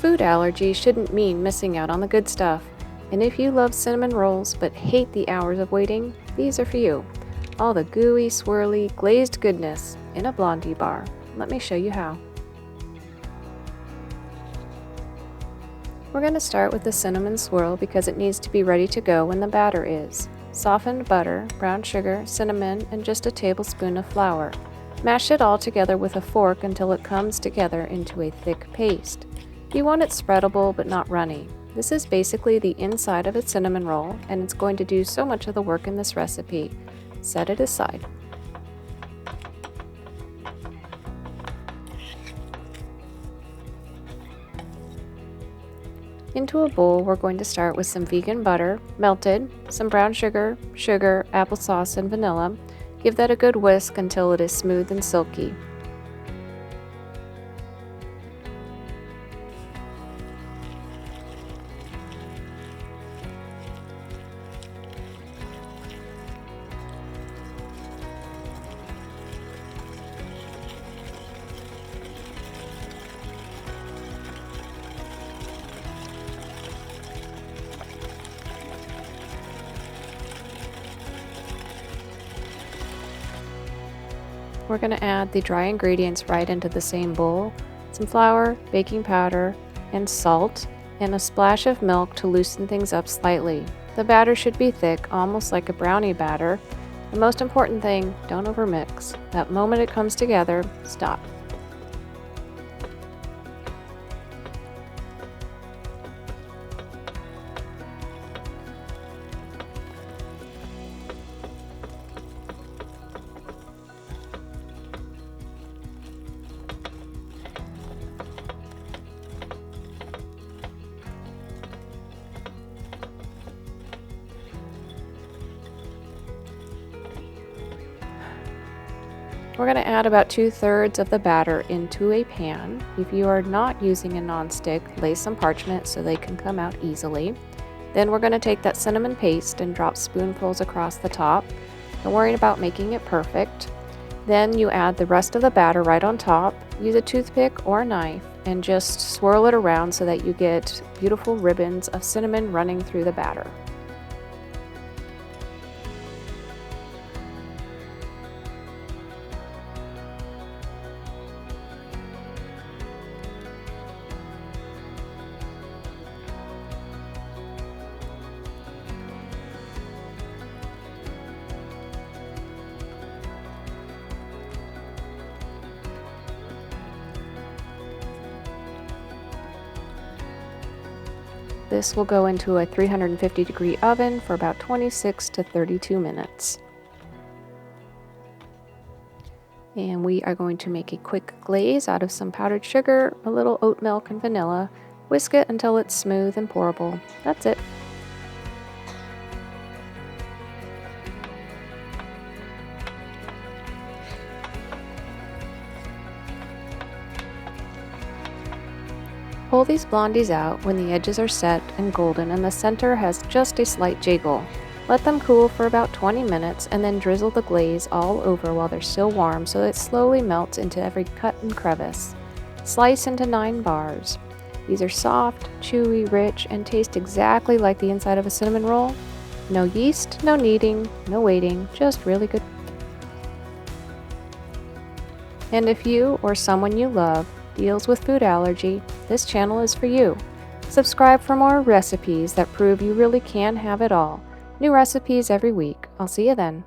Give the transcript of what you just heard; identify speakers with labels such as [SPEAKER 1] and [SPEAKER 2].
[SPEAKER 1] food allergy shouldn't mean missing out on the good stuff. And if you love cinnamon rolls but hate the hours of waiting, these are for you. All the gooey, swirly, glazed goodness in a Blondie bar. Let me show you how. We're going to start with the cinnamon swirl because it needs to be ready to go when the batter is. Softened butter, brown sugar, cinnamon, and just a tablespoon of flour. Mash it all together with a fork until it comes together into a thick paste. You want it spreadable but not runny. This is basically the inside of a cinnamon roll, and it's going to do so much of the work in this recipe. Set it aside. Into a bowl, we're going to start with some vegan butter, melted, some brown sugar, applesauce, and vanilla. Give that a good whisk until it is smooth and silky. We're going to add the dry ingredients right into the same bowl, some flour, baking powder, and salt, and a splash of milk to loosen things up slightly. The batter should be thick, almost like a brownie batter. The most important thing, don't overmix. That moment it comes together, stop. We're going to add about 2/3 of the batter into a pan. If you are not using a nonstick, lay some parchment so they can come out easily. Then we're going to take that cinnamon paste and drop spoonfuls across the top. Don't worry about making it perfect. Then you add the rest of the batter right on top. Use a toothpick or a knife and just swirl it around so that you get beautiful ribbons of cinnamon running through the batter. This will go into a 350-degree oven for about 26 to 32 minutes. And we are going to make a quick glaze out of some powdered sugar, a little oat milk, and vanilla. Whisk it until it's smooth and pourable. That's it. Pull these blondies out when the edges are set and golden and the center has just a slight jiggle. Let them cool for about 20 minutes and then drizzle the glaze all over while they're still warm so it slowly melts into every cut and crevice. Slice into 9 bars. These are soft, chewy, rich, and taste exactly like the inside of a cinnamon roll. No yeast, no kneading, no waiting, just really good. And if you or someone you love deals with food allergy, this channel is for you. Subscribe for more recipes that prove you really can have it all. New recipes every week. I'll see you then.